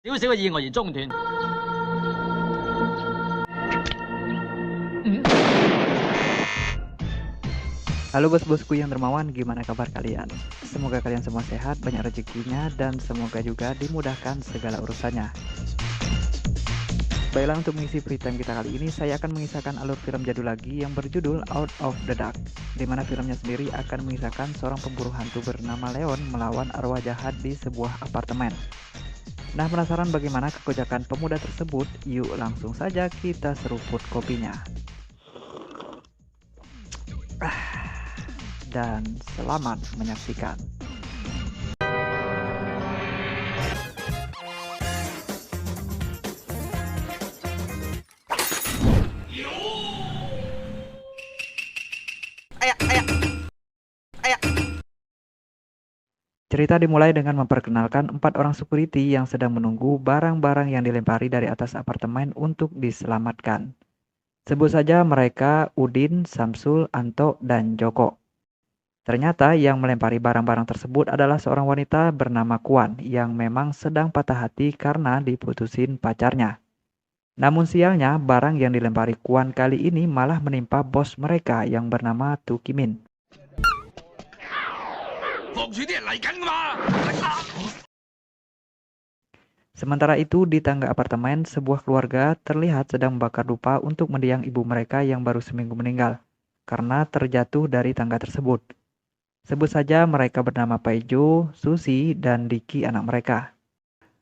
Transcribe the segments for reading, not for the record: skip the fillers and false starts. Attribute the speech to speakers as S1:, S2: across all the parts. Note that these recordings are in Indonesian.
S1: 少少嘅意外而中斷。
S2: Halo bos-bosku yang dermawan, gimana kabar kalian? Semoga kalian semua sehat, banyak rezekinya, dan semoga juga dimudahkan segala urusannya. Baiklah, untuk mengisi free time kita kali ini, saya akan mengisahkan alur film jadul lagi yang berjudul Out of the Dark, di mana filmnya sendiri akan mengisahkan seorang pemburu hantu bernama Leon melawan arwah jahat di sebuah apartemen. Nah, penasaran bagaimana kekocakan pemuda tersebut? Yuk langsung saja kita seruput kopinya. Dan selamat menyaksikan. Cerita dimulai dengan memperkenalkan 4 orang security yang sedang menunggu barang-barang yang dilempari dari atas apartemen untuk diselamatkan. Sebut saja mereka Udin, Samsul, Anto, dan Joko. Ternyata yang melempari barang-barang tersebut adalah seorang wanita bernama Kuan yang memang sedang patah hati karena diputusin pacarnya. Namun sialnya, barang yang dilempari Kuan kali ini malah menimpa bos mereka yang bernama Tu Kimin. Sementara itu, di tangga apartemen, sebuah keluarga terlihat sedang membakar dupa untuk mendiang ibu mereka yang baru seminggu meninggal karena terjatuh dari tangga tersebut. Sebut saja mereka bernama Paijo, Susi, dan Diki anak mereka.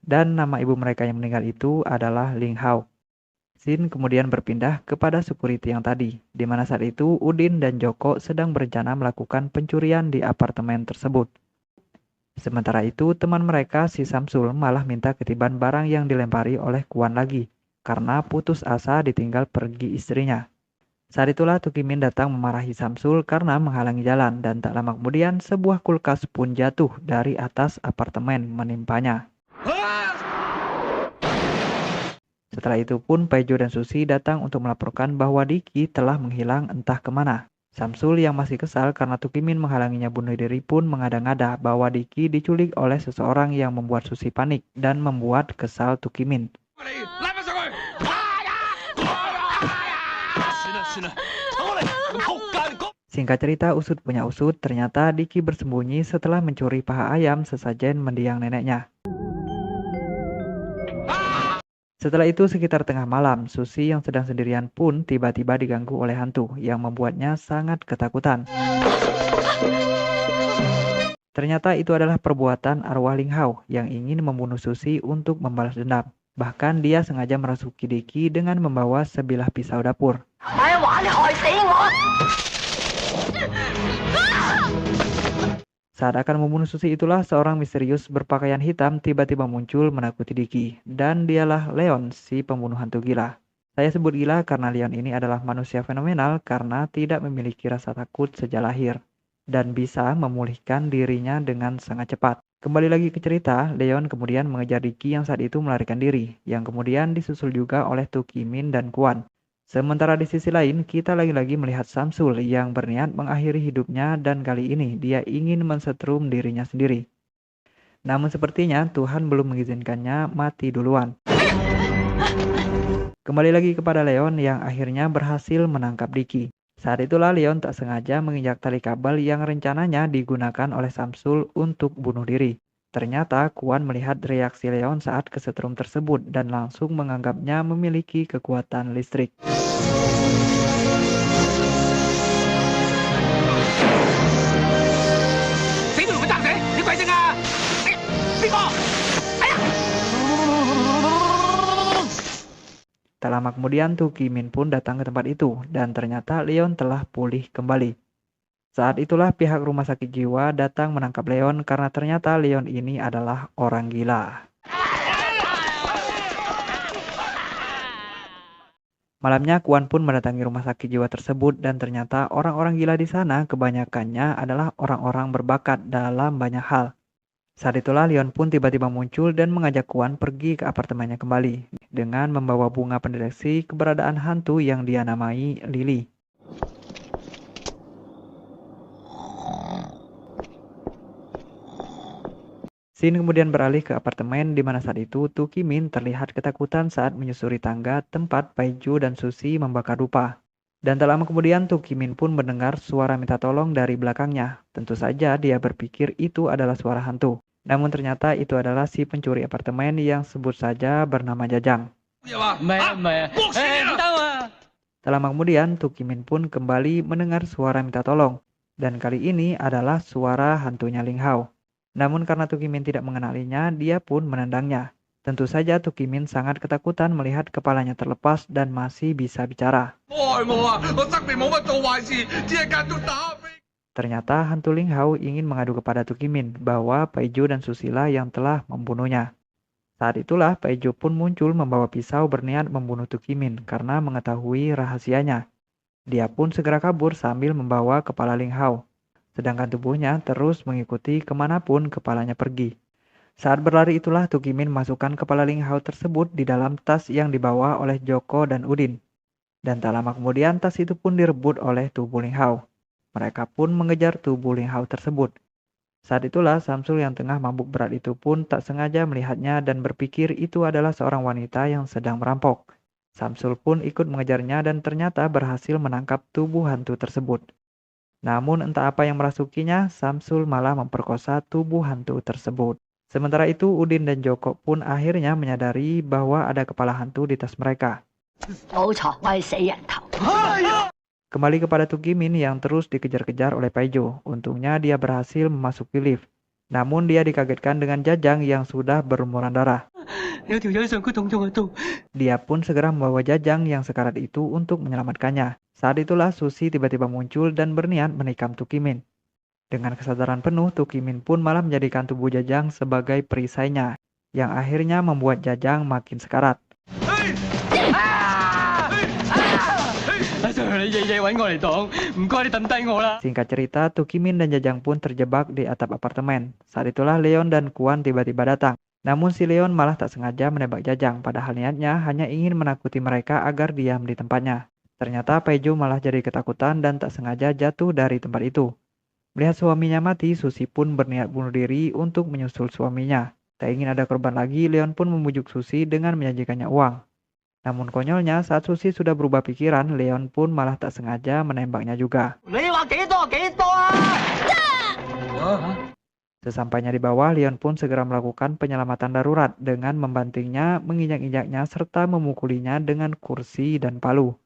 S2: Dan nama ibu mereka yang meninggal itu adalah Ling Hao. Scene kemudian berpindah kepada security yang tadi, di mana saat itu Udin dan Joko sedang berencana melakukan pencurian di apartemen tersebut. Sementara itu, teman mereka si Samsul malah minta ketiban barang yang dilempari oleh Kuan lagi, karena putus asa ditinggal pergi istrinya. Saat itulah Tukimin datang memarahi Samsul karena menghalangi jalan, dan tak lama kemudian sebuah kulkas pun jatuh dari atas apartemen menimpanya. Setelah itu pun Paijo dan Susi datang untuk melaporkan bahwa Diki telah menghilang entah kemana. Samsul yang masih kesal karena Tukimin menghalanginya bunuh diri pun mengada-ngada bahwa Diki diculik oleh seseorang yang membuat Susi panik dan membuat kesal Tukimin. Singkat cerita, usut punya usut, ternyata Diki bersembunyi setelah mencuri paha ayam sesajen mendiang neneknya. Setelah itu sekitar tengah malam, Susi yang sedang sendirian pun tiba-tiba diganggu oleh hantu yang membuatnya sangat ketakutan. Ternyata itu adalah perbuatan arwah Ling Hao yang ingin membunuh Susi untuk membalas dendam. Bahkan dia sengaja merasuki Diki dengan membawa sebilah pisau dapur. Saat akan membunuh Susi itulah seorang misterius berpakaian hitam tiba-tiba muncul menakuti Diki. Dan dialah Leon, si pembunuh hantu gila. Saya sebut gila karena Leon ini adalah manusia fenomenal karena tidak memiliki rasa takut sejak lahir. Dan bisa memulihkan dirinya dengan sangat cepat. Kembali lagi ke cerita, Leon kemudian mengejar Diki yang saat itu melarikan diri. Yang kemudian disusul juga oleh Tu Kimin dan Kuan. Sementara di sisi lain, kita lagi-lagi melihat Samsul yang berniat mengakhiri hidupnya dan kali ini dia ingin mensetrum dirinya sendiri. Namun sepertinya Tuhan belum mengizinkannya mati duluan. Kembali lagi kepada Leon yang akhirnya berhasil menangkap Diki. Saat itulah Leon tak sengaja menginjak tali kabel yang rencananya digunakan oleh Samsul untuk bunuh diri. Ternyata Kuan melihat reaksi Leon saat kesetrum tersebut dan langsung menganggapnya memiliki kekuatan listrik. Tak lama kemudian Tu Kimin pun datang ke tempat itu dan ternyata Leon telah pulih kembali. Saat itulah pihak rumah sakit jiwa datang menangkap Leon karena ternyata Leon ini adalah orang gila. Malamnya Kuan pun mendatangi rumah sakit jiwa tersebut dan ternyata orang-orang gila di sana kebanyakannya adalah orang-orang berbakat dalam banyak hal. Saat itulah Leon pun tiba-tiba muncul dan mengajak Kuan pergi ke apartemennya kembali dengan membawa bunga pendeteksi keberadaan hantu yang dia namai Lily. Scene kemudian beralih ke apartemen di mana saat itu Tu Kimin terlihat ketakutan saat menyusuri tangga tempat Paiju dan Susi membakar dupa. Dan tak lama kemudian Tu Kimin pun mendengar suara minta tolong dari belakangnya. Tentu saja dia berpikir itu adalah suara hantu. Namun ternyata itu adalah si pencuri apartemen yang sebut saja bernama Jajang. Tak lama kemudian Tu Kimin pun kembali mendengar suara minta tolong. Dan kali ini adalah suara hantunya Ling Hao. Namun karena Tu Kimin tidak mengenalinya, dia pun menendangnya. Tentu saja Tu Kimin sangat ketakutan melihat kepalanya terlepas dan masih bisa bicara. Ternyata hantu Ling Hao ingin mengadu kepada Tu Kimin bahwa Paiju dan Susila yang telah membunuhnya. Saat itulah Paiju pun muncul membawa pisau berniat membunuh Tu Kimin karena mengetahui rahasianya. Dia pun segera kabur sambil membawa kepala Ling Hao. Sedangkan tubuhnya terus mengikuti kemanapun kepalanya pergi. Saat berlari itulah Tu Kimin masukkan kepala Ling Hao tersebut di dalam tas yang dibawa oleh Joko dan Udin. Dan tak lama kemudian tas itu pun direbut oleh tubuh Ling Hao. Mereka pun mengejar tubuh Ling Hao tersebut. Saat itulah Samsul yang tengah mabuk berat itu pun tak sengaja melihatnya dan berpikir itu adalah seorang wanita yang sedang merampok. Samsul pun ikut mengejarnya dan ternyata berhasil menangkap tubuh hantu tersebut. Namun entah apa yang merasukinya, Samsul malah memperkosa tubuh hantu tersebut. Sementara itu, Udin dan Joko pun akhirnya menyadari bahwa ada kepala hantu di tas mereka. Kembali kepada Tu Kimin yang terus dikejar-kejar oleh Paiju. Untungnya dia berhasil memasuki lift. Namun dia dikagetkan dengan Jajang yang sudah berlumuran darah. Dia pun segera membawa Jajang yang sekarat itu untuk menyelamatkannya. Saat itulah Susi tiba-tiba muncul dan berniat menikam Tu Kimin. Dengan kesadaran penuh, Tu Kimin pun malah menjadikan tubuh Jajang sebagai perisainya, yang akhirnya membuat Jajang makin sekarat. Singkat cerita, Tu Kimin dan Jajang pun terjebak di atap apartemen. Saat itulah Leon dan Kuan tiba-tiba datang. Namun si Leon malah tak sengaja menembak Jajang, padahal niatnya hanya ingin menakuti mereka agar diam di tempatnya. Ternyata Paiju malah jadi ketakutan dan tak sengaja jatuh dari tempat itu. Melihat suaminya mati, Susi pun berniat bunuh diri untuk menyusul suaminya. Tak ingin ada korban lagi, Leon pun membujuk Susi dengan menjanjikannya uang. Namun konyolnya saat Susi sudah berubah pikiran, Leon pun malah tak sengaja menembaknya juga. Sesampainya di bawah, Leon pun segera melakukan penyelamatan darurat dengan membantingnya, menginjak-injaknya, serta memukulinya dengan kursi dan palu.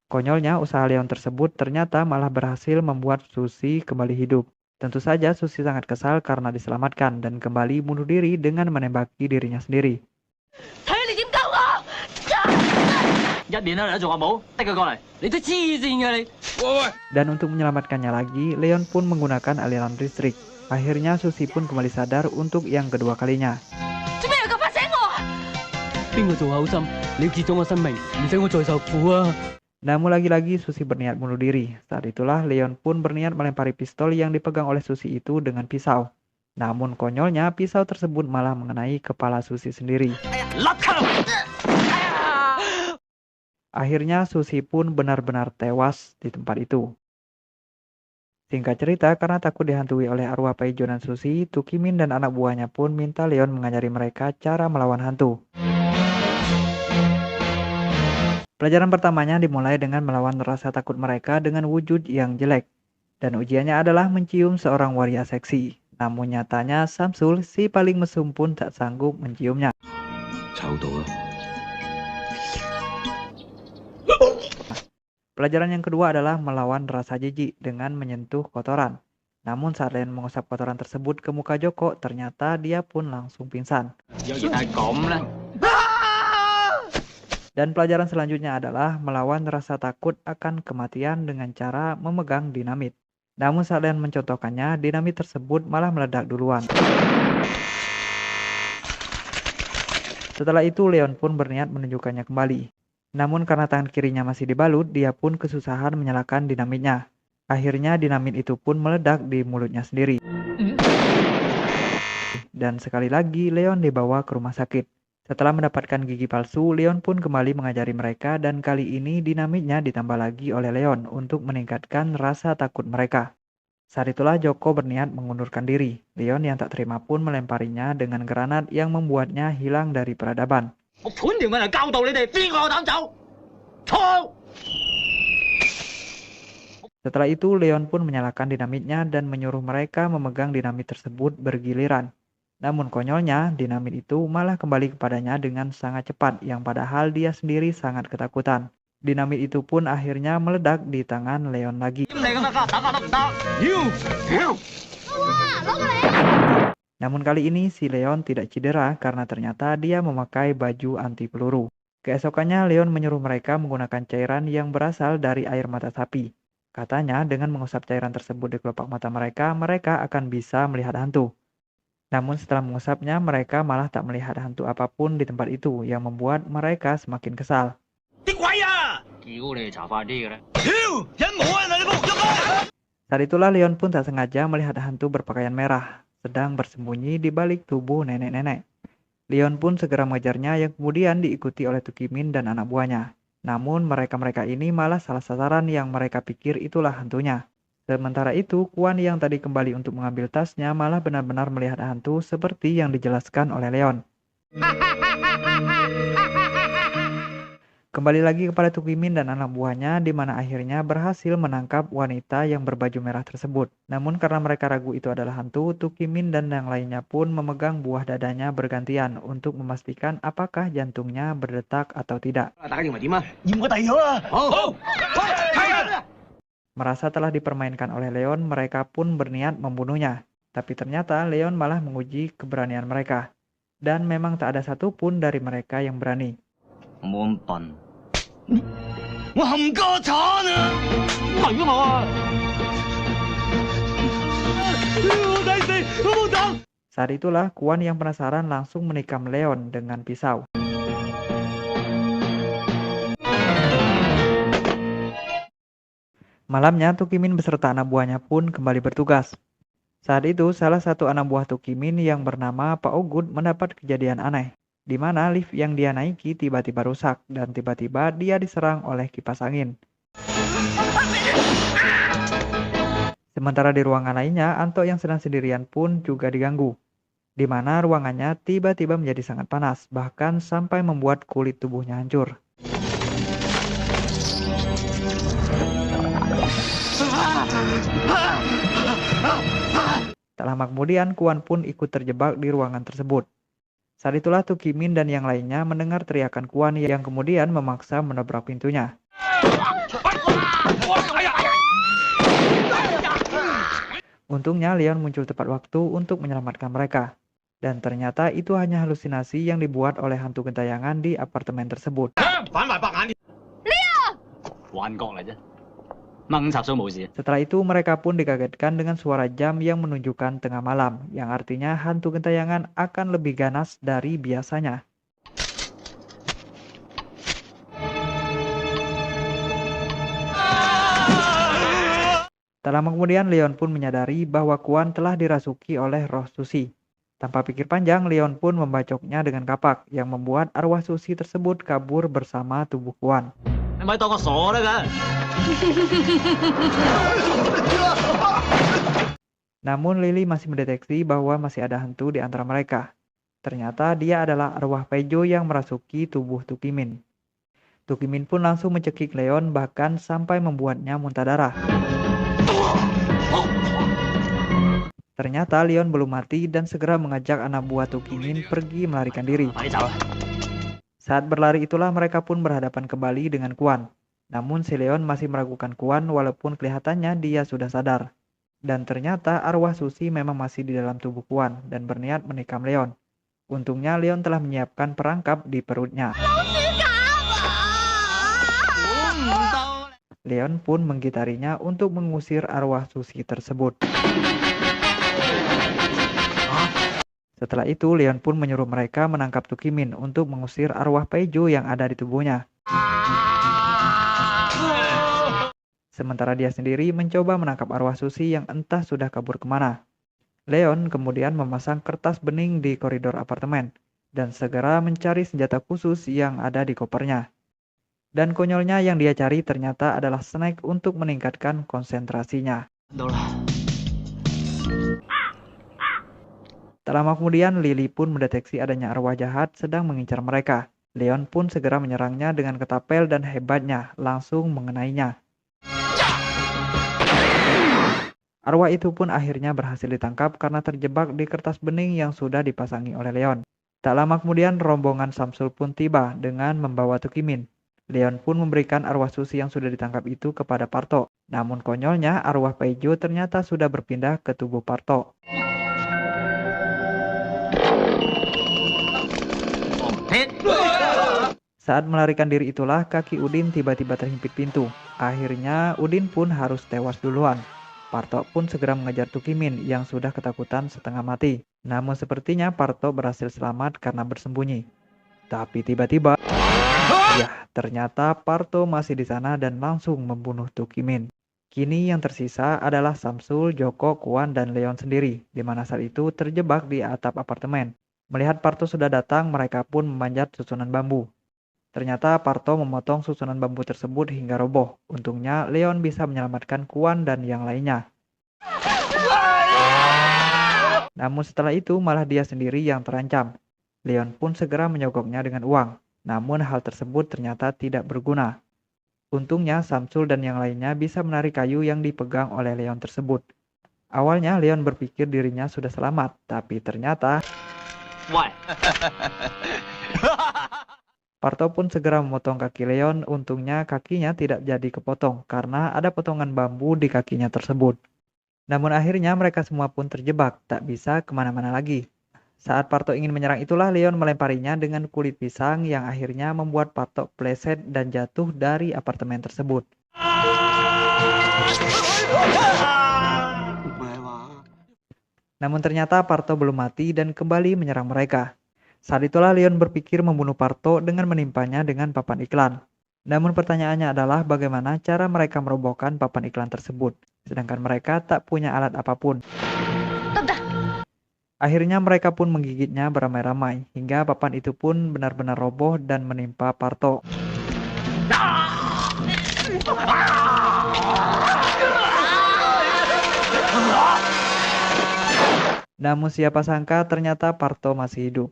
S2: Konyolnya, usaha Leon tersebut ternyata malah berhasil membuat Susi kembali hidup. Tentu saja Susi sangat kesal karena diselamatkan dan kembali bunuh diri dengan menembaki dirinya sendiri. Dan untuk menyelamatkannya lagi, Leon pun menggunakan aliran listrik. Akhirnya Susi pun kembali sadar untuk yang kedua kalinya. Namun lagi-lagi Susi berniat bunuh diri. Saat itulah Leon pun berniat melempari pistol yang dipegang oleh Susi itu dengan pisau. Namun konyolnya pisau tersebut malah mengenai kepala Susi sendiri. Akhirnya Susi pun benar-benar tewas di tempat itu. Singkat cerita, karena takut dihantui oleh arwah Paiju dan Susi, Tu Kimin dan anak buahnya pun minta Leon mengajari mereka cara melawan hantu. Pelajaran pertamanya dimulai dengan melawan rasa takut mereka dengan wujud yang jelek. Dan ujiannya adalah mencium seorang waria seksi. Namun nyatanya Samsul, si paling mesum pun tak sanggup menciumnya. Pelajaran yang kedua adalah melawan rasa jijik dengan menyentuh kotoran. Namun saat Leon mengusap kotoran tersebut ke muka Joko, ternyata dia pun langsung pingsan. Dan pelajaran selanjutnya adalah melawan rasa takut akan kematian dengan cara memegang dinamit. Namun saat Leon mencontohkannya, dinamit tersebut malah meledak duluan. Setelah itu Leon pun berniat menunjukkannya kembali. Namun karena tangan kirinya masih dibalut, dia pun kesusahan menyalakan dinamitnya. Akhirnya dinamit itu pun meledak di mulutnya sendiri. Dan sekali lagi Leon dibawa ke rumah sakit. Setelah mendapatkan gigi palsu, Leon pun kembali mengajari mereka dan kali ini dinamitnya ditambah lagi oleh Leon untuk meningkatkan rasa takut mereka. Saat itulah Joko berniat mengundurkan diri. Leon yang tak terima pun melemparinya dengan granat yang membuatnya hilang dari peradaban. Setelah itu, Leon pun menyalakan dinamitnya dan menyuruh mereka memegang dinamit tersebut bergiliran. Namun konyolnya, dinamit itu malah kembali kepadanya dengan sangat cepat, yang padahal dia sendiri sangat ketakutan. Dinamit itu pun akhirnya meledak di tangan Leon lagi. Namun kali ini si Leon tidak cedera karena ternyata dia memakai baju anti peluru. Keesokannya Leon menyuruh mereka menggunakan cairan yang berasal dari air mata sapi. Katanya dengan mengusap cairan tersebut di kelopak mata mereka, mereka akan bisa melihat hantu. Namun setelah mengusapnya, mereka malah tak melihat hantu apapun di tempat itu yang membuat mereka semakin kesal. Saat itulah Leon pun tak sengaja melihat hantu berpakaian merah, sedang bersembunyi di balik tubuh nenek-nenek. Leon pun segera mengejarnya yang kemudian diikuti oleh Tukimin dan anak buahnya. Namun mereka-mereka ini malah salah sasaran yang mereka pikir itulah hantunya. Sementara itu, Kuan yang tadi kembali untuk mengambil tasnya malah benar-benar melihat hantu seperti yang dijelaskan oleh Leon. Kembali lagi kepada Tukimin dan anak buahnya di mana akhirnya berhasil menangkap wanita yang berbaju merah tersebut. Namun karena mereka ragu itu adalah hantu, Tukimin dan yang lainnya pun memegang buah dadanya bergantian untuk memastikan apakah jantungnya berdetak atau tidak. Merasa telah dipermainkan oleh Leon, mereka pun berniat membunuhnya. Tapi ternyata Leon malah menguji keberanian mereka. Dan memang tak ada satupun dari mereka yang berani. Saat itulah Kuan yang penasaran langsung menikam Leon dengan pisau. Malamnya Tukimin beserta anak buahnya pun kembali bertugas. Saat itu salah satu anak buah Tukimin yang bernama Pak Ogut mendapat kejadian aneh, di mana lift yang dia naiki tiba-tiba rusak dan tiba-tiba dia diserang oleh kipas angin. Sementara di ruangan lainnya, Anto yang sedang sendirian pun juga diganggu, di mana ruangannya tiba-tiba menjadi sangat panas, bahkan sampai membuat kulit tubuhnya hancur. Tak lama kemudian, Kuan pun ikut terjebak di ruangan tersebut. Saat itulah Tukimin dan yang lainnya mendengar teriakan Kuan yang kemudian memaksa menobrak pintunya. Untungnya Leon muncul tepat waktu untuk menyelamatkan mereka. Dan ternyata itu hanya halusinasi yang dibuat oleh hantu gentayangan di apartemen tersebut. Setelah itu mereka pun dikagetkan dengan suara jam yang menunjukkan tengah malam, yang artinya hantu gentayangan akan lebih ganas dari biasanya. Tak lama kemudian Leon pun menyadari bahwa Kuan telah dirasuki oleh roh Susi. Tanpa pikir panjang, Leon pun membacoknya dengan kapak yang membuat arwah Susi tersebut kabur bersama tubuh Kuan. Namun Lily masih mendeteksi bahwa masih ada hantu di antara mereka. Ternyata dia adalah arwah Pejo yang merasuki tubuh Tukimin. Tukimin pun langsung mencekik Leon bahkan sampai membuatnya muntah darah. Ternyata Leon belum mati dan segera mengajak anak buah Tukimin pergi melarikan diri. Saat berlari itulah mereka pun berhadapan kembali dengan Kuan. Namun si Leon masih meragukan Kuan walaupun kelihatannya dia sudah sadar. Dan ternyata arwah Susi memang masih di dalam tubuh Kuan dan berniat menikam Leon. Untungnya Leon telah menyiapkan perangkap di perutnya. Leon pun menggitarinya untuk mengusir arwah Susi tersebut. Setelah itu, Leon pun menyuruh mereka menangkap Tukimin untuk mengusir arwah Pejo yang ada di tubuhnya. Sementara dia sendiri mencoba menangkap arwah Susi yang entah sudah kabur kemana. Leon kemudian memasang kertas bening di koridor apartemen, dan segera mencari senjata khusus yang ada di kopernya. Dan konyolnya yang dia cari ternyata adalah snack untuk meningkatkan konsentrasinya. Tak lama kemudian, Lily pun mendeteksi adanya arwah jahat sedang mengincar mereka. Leon pun segera menyerangnya dengan ketapel dan hebatnya, langsung mengenainya. Arwah itu pun akhirnya berhasil ditangkap karena terjebak di kertas bening yang sudah dipasangi oleh Leon. Tak lama kemudian, rombongan Samsul pun tiba dengan membawa Tukimin. Leon pun memberikan arwah Susi yang sudah ditangkap itu kepada Parto. Namun konyolnya, arwah Paijo ternyata sudah berpindah ke tubuh Parto. Saat melarikan diri itulah kaki Udin tiba-tiba terhimpit pintu. Akhirnya Udin pun harus tewas duluan. Parto pun segera mengejar Tukimin yang sudah ketakutan setengah mati. Namun sepertinya Parto berhasil selamat karena bersembunyi. Tapi tiba-tiba, ternyata Parto masih di sana dan langsung membunuh Tukimin. Kini yang tersisa adalah Samsul, Joko, Kuan, dan Leon sendiri, di mana saat itu terjebak di atap apartemen. Melihat Parto sudah datang, mereka pun memanjat susunan bambu. Ternyata Parto memotong susunan bambu tersebut hingga roboh. Untungnya Leon bisa menyelamatkan Kuan dan yang lainnya. Namun setelah itu malah dia sendiri yang terancam. Leon pun segera menyogoknya dengan uang. Namun hal tersebut ternyata tidak berguna. Untungnya Samsul dan yang lainnya bisa menarik kayu yang dipegang oleh Leon tersebut. Awalnya Leon berpikir dirinya sudah selamat, tapi ternyata Parto pun segera memotong kaki Leon. Untungnya kakinya tidak jadi kepotong karena ada potongan bambu di kakinya tersebut. Namun akhirnya mereka semua pun terjebak, tak bisa kemana-mana lagi. Saat Parto ingin menyerang itulah Leon melemparinya dengan kulit pisang yang akhirnya membuat Parto pleset dan jatuh dari apartemen tersebut. Namun ternyata Parto belum mati dan kembali menyerang mereka. Saat itulah Leon berpikir membunuh Parto dengan menimpanya dengan papan iklan. Namun pertanyaannya adalah bagaimana cara mereka merobohkan papan iklan tersebut, sedangkan mereka tak punya alat apapun. Akhirnya mereka pun menggigitnya beramai-ramai, hingga papan itu pun benar-benar roboh dan menimpa Parto. Namun siapa sangka ternyata Parto masih hidup.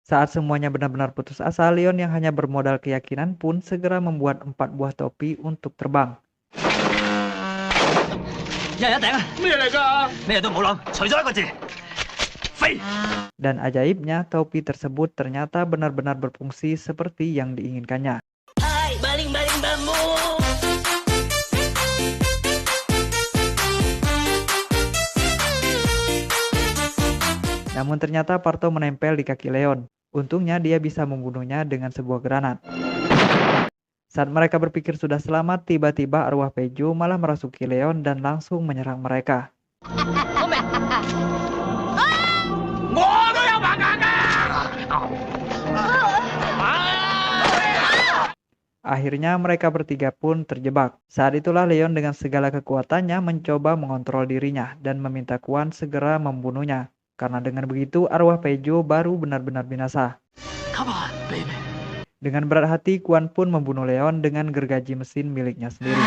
S2: Saat semuanya benar-benar putus asa, Leon yang hanya bermodal keyakinan pun segera membuat 4 buah topi untuk terbang. Dan ajaibnya, topi tersebut ternyata benar-benar berfungsi seperti yang diinginkannya.
S1: Hai, baling-baling bambu.
S2: Namun ternyata Parto menempel di kaki Leon. Untungnya dia bisa membunuhnya dengan sebuah granat. Saat mereka berpikir sudah selamat, tiba-tiba arwah Paijo malah merasuki Leon dan langsung menyerang mereka. Akhirnya mereka bertiga pun terjebak. Saat itulah Leon dengan segala kekuatannya mencoba mengontrol dirinya dan meminta Kuan segera membunuhnya. Karena dengan begitu arwah Paijo baru benar-benar binasa. Dengan berat hati, Kuan pun membunuh Leon dengan gergaji mesin miliknya sendiri.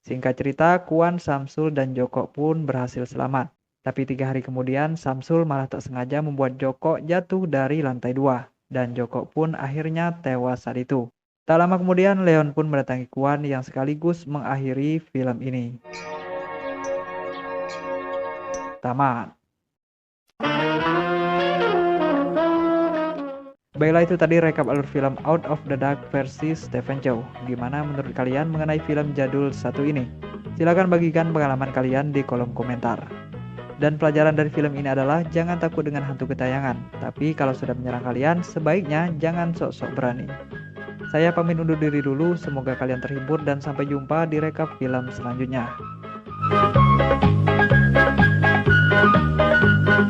S2: Singkat cerita, Kuan, Samsul, dan Joko pun berhasil selamat. Tapi 3 hari kemudian, Samsul malah tak sengaja membuat Joko jatuh dari lantai 2. Dan Joko pun akhirnya tewas saat itu. Tak lama kemudian, Leon pun mendatangi Kuan yang sekaligus mengakhiri film ini. Tamat. Baiklah, itu tadi rekap alur film Out of the Dark versi Stephen Chow. Gimana menurut kalian mengenai film jadul satu ini? Silahkan bagikan pengalaman kalian di kolom komentar. Dan pelajaran dari film ini adalah jangan takut dengan hantu gentayangan. Tapi kalau sudah menyerang kalian, sebaiknya jangan sok-sok berani. Saya pamit undur diri dulu, semoga kalian terhibur dan sampai jumpa di rekap film selanjutnya.